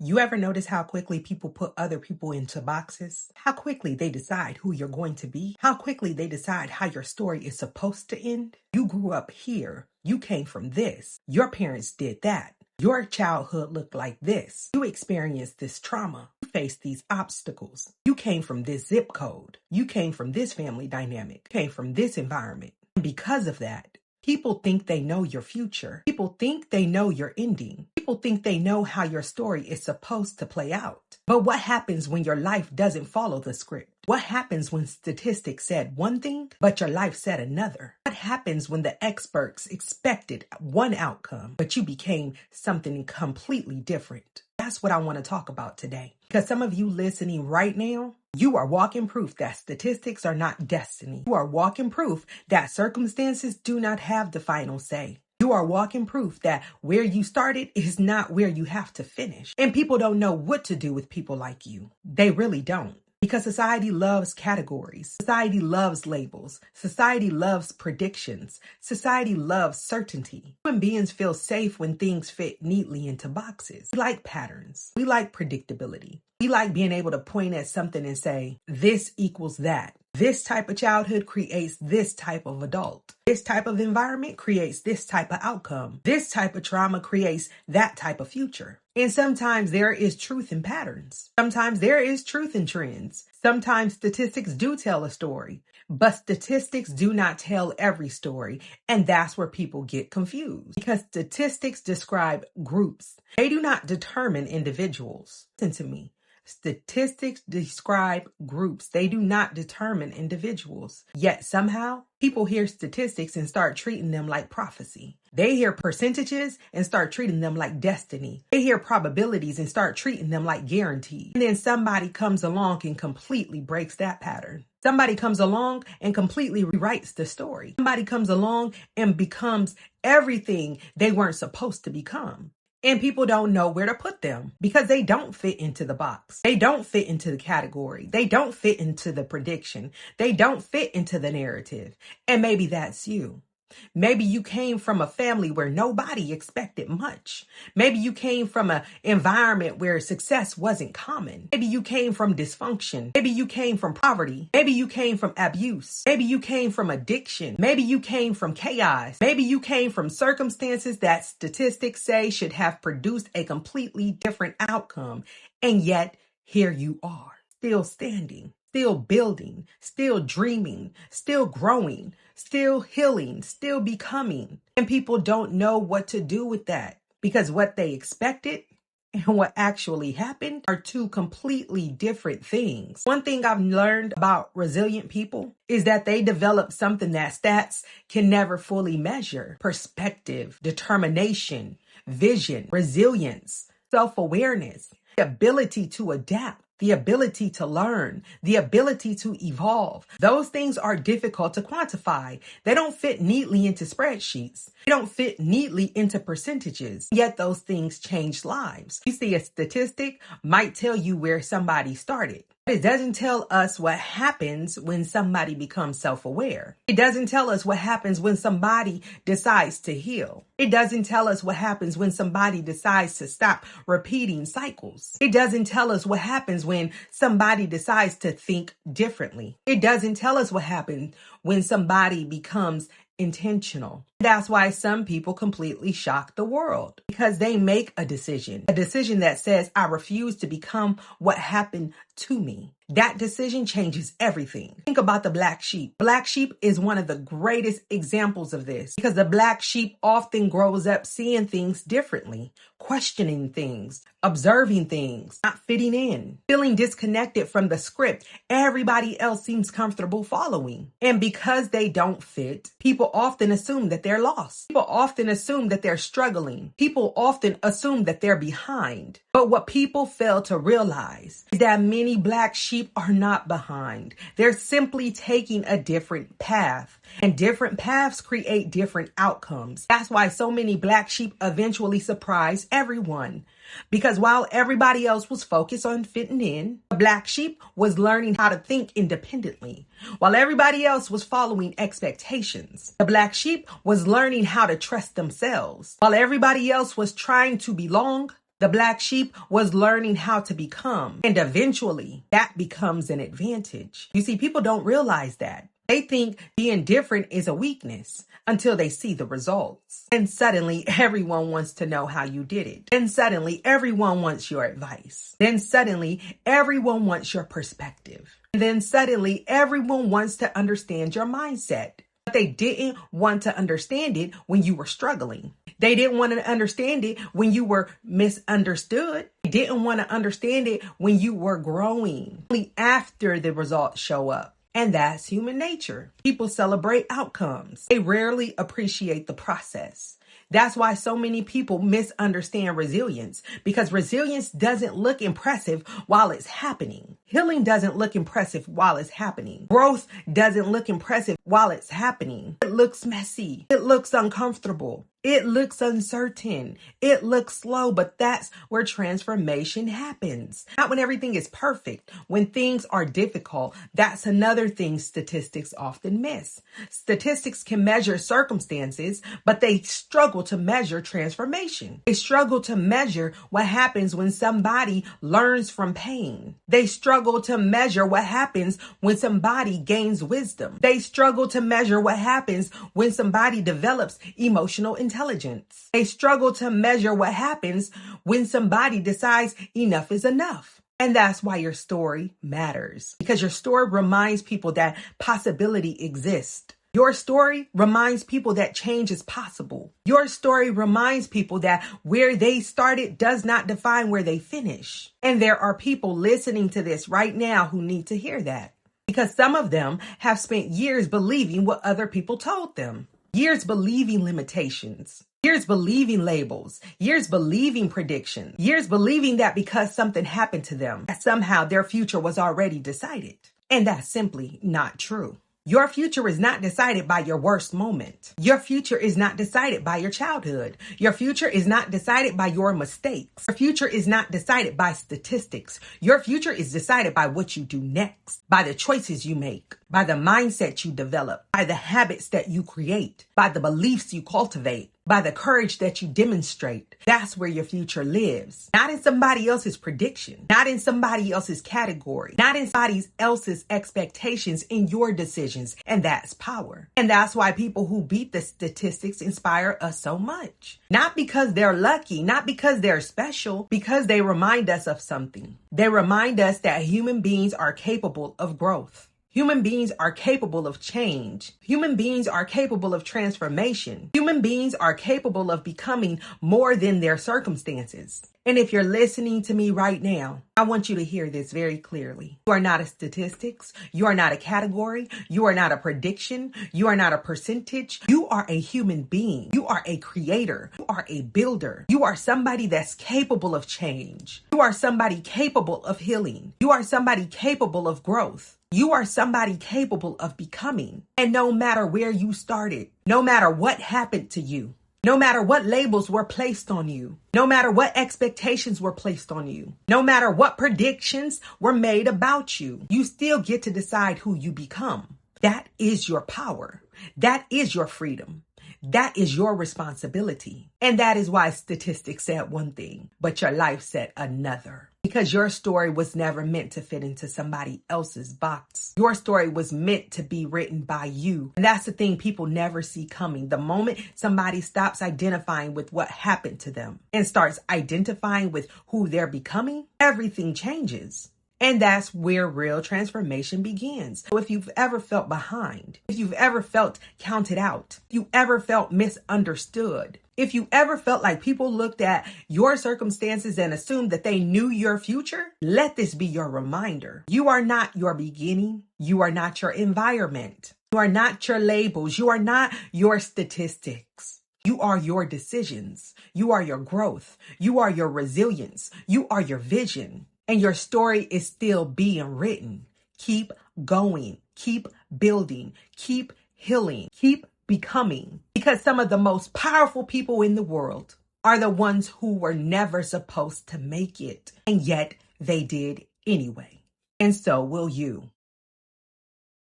You ever notice how quickly people put other people into boxes? How quickly they decide who you're going to be? How quickly they decide how your story is supposed to end? You grew up here. You came from this. Your parents did that. Your childhood looked like this. You experienced this trauma. You faced these obstacles. You came from this zip code. You came from this family dynamic. You came from this environment. And because of that, people think they know your future. People think they know your ending. People think they know how your story is supposed to play out. But what happens when your life doesn't follow the script? What happens when statistics said one thing, but your life said another? What happens when the experts expected one outcome, but you became something completely different? That's what I want to talk about today. Because some of you listening right now, you are walking proof that statistics are not destiny. You are walking proof that circumstances do not have the final say. You are walking proof that where you started is not where you have to finish. And people don't know what to do with people like you. They really don't. Because society loves categories. Society loves labels. Society loves predictions. Society loves certainty. Human beings feel safe when things fit neatly into boxes. We like patterns. We like predictability. We like being able to point at something and say, this equals that. This type of childhood creates this type of adult. This type of environment creates this type of outcome. This type of trauma creates that type of future. And sometimes there is truth in patterns. Sometimes there is truth in trends. Sometimes statistics do tell a story, but statistics do not tell every story. And that's where people get confused because statistics describe groups. They do not determine individuals. Listen to me. Statistics describe groups. They do not determine individuals. Yet somehow people hear statistics and start treating them like prophecy. They hear percentages and start treating them like destiny. They hear probabilities and start treating them like guarantees. And then somebody comes along and completely breaks that pattern. Somebody comes along and completely rewrites the story. Somebody comes along and becomes everything they weren't supposed to become. And people don't know where to put them because they don't fit into the box. They don't fit into the category. They don't fit into the prediction. They don't fit into the narrative. And maybe that's you. Maybe you came from a family where nobody expected much. Maybe you came from an environment where success wasn't common. Maybe you came from dysfunction. Maybe you came from poverty. Maybe you came from abuse. Maybe you came from addiction. Maybe you came from chaos. Maybe you came from circumstances that statistics say should have produced a completely different outcome. And yet, here you are, still standing. Still building, still dreaming, still growing, still healing, still becoming. And people don't know what to do with that because what they expected and what actually happened are two completely different things. One thing I've learned about resilient people is that they develop something that stats can never fully measure: perspective, determination, vision, resilience, self-awareness, the ability to adapt, the ability to learn, the ability to evolve. Those things are difficult to quantify. They don't fit neatly into spreadsheets. They don't fit neatly into percentages. Yet those things change lives. You see, a statistic might tell you where somebody started. It doesn't tell us what happens when somebody becomes self-aware. It doesn't tell us what happens when somebody decides to heal. It doesn't tell us what happens when somebody decides to stop repeating cycles. It doesn't tell us what happens when somebody decides to think differently. It doesn't tell us what happens when somebody becomes intentional. That's why some people completely shock the world because they make a decision that says, I refuse to become what happened to me. That decision changes everything. Think about the black sheep. Black sheep is one of the greatest examples of this because the black sheep often grows up seeing things differently, questioning things, observing things, not fitting in, feeling disconnected from the script everybody else seems comfortable following. And because they don't fit, people often assume that they're lost. People often assume that they're struggling. People often assume that they're behind. But what people fail to realize is that many black sheep are not behind. They're simply taking a different path. And different paths create different outcomes. That's why so many black sheep eventually surprise everyone. Because while everybody else was focused on fitting in, the black sheep was learning how to think independently. While everybody else was following expectations, the black sheep was learning how to trust themselves. While everybody else was trying to belong, The black sheep was learning how to become, and eventually that becomes an advantage. You see, people don't realize that. They think being different is a weakness until they see the results. And suddenly everyone wants to know how you did it. Then suddenly everyone wants your advice. Then suddenly everyone wants your perspective. And then suddenly everyone wants to understand your mindset. But they didn't want to understand it when you were struggling. They didn't want to understand it when you were misunderstood. They didn't want to understand it when you were growing. Only after the results show up. And that's human nature. People celebrate outcomes. They rarely appreciate the process. That's why so many people misunderstand resilience, because resilience doesn't look impressive while it's happening. Healing doesn't look impressive while it's happening. Growth doesn't look impressive while it's happening. It looks messy. It looks uncomfortable. It looks uncertain. It looks slow, but that's where transformation happens. Not when everything is perfect. When things are difficult, that's another thing statistics often miss. Statistics can measure circumstances, but they struggle to measure transformation. They struggle to measure what happens when somebody learns from pain. They struggle to measure what happens when somebody gains wisdom. They struggle to measure what happens when somebody develops emotional intelligence. They struggle to measure what happens when somebody decides enough is enough. And that's why your story matters, because your story reminds people that possibility exists. Your story reminds people that change is possible. Your story reminds people that where they started does not define where they finish. And there are people listening to this right now who need to hear that, because some of them have spent years believing what other people told them, years believing limitations, years believing labels, years believing predictions, years believing that because something happened to them, that somehow their future was already decided. And that's simply not true. Your future is not decided by your worst moment. Your future is not decided by your childhood. Your future is not decided by your mistakes. Your future is not decided by statistics. Your future is decided by what you do next, by the choices you make, by the mindset you develop, by the habits that you create, by the beliefs you cultivate, by the courage that you demonstrate. That's where your future lives. Not in somebody else's prediction, not in somebody else's category, not in somebody else's expectations, in your decisions. And that's power. And that's why people who beat the statistics inspire us so much. Not because they're lucky, not because they're special, because they remind us of something. They remind us that human beings are capable of growth. Human beings are capable of change. Human beings are capable of transformation. Human beings are capable of becoming more than their circumstances. And if you're listening to me right now, I want you to hear this very clearly. You are not a statistics. You are not a category. You are not a prediction. You are not a percentage. You are a human being. You are a creator. You are a builder. You are somebody that's capable of change. You are somebody capable of healing. You are somebody capable of growth. You are somebody capable of becoming. And no matter where you started, no matter what happened to you, no matter what labels were placed on you, no matter what expectations were placed on you, no matter what predictions were made about you, you still get to decide who you become. That is your power. That is your freedom. That is your responsibility. And that is why statistics said one thing, but your life said another. Because your story was never meant to fit into somebody else's box. Your story was meant to be written by you. And that's the thing people never see coming. The moment somebody stops identifying with what happened to them and starts identifying with who they're becoming, everything changes. And that's where real transformation begins. So if you've ever felt behind, if you've ever felt counted out, if you ever felt misunderstood, if you ever felt like people looked at your circumstances and assumed that they knew your future, let this be your reminder. You are not your beginning. You are not your environment. You are not your labels. You are not your statistics. You are your decisions. You are your growth. You are your resilience. You are your vision. And your story is still being written. Keep going. Keep building. Keep healing. Keep becoming. Because some of the most powerful people in the world are the ones who were never supposed to make it. And yet they did anyway. And so will you.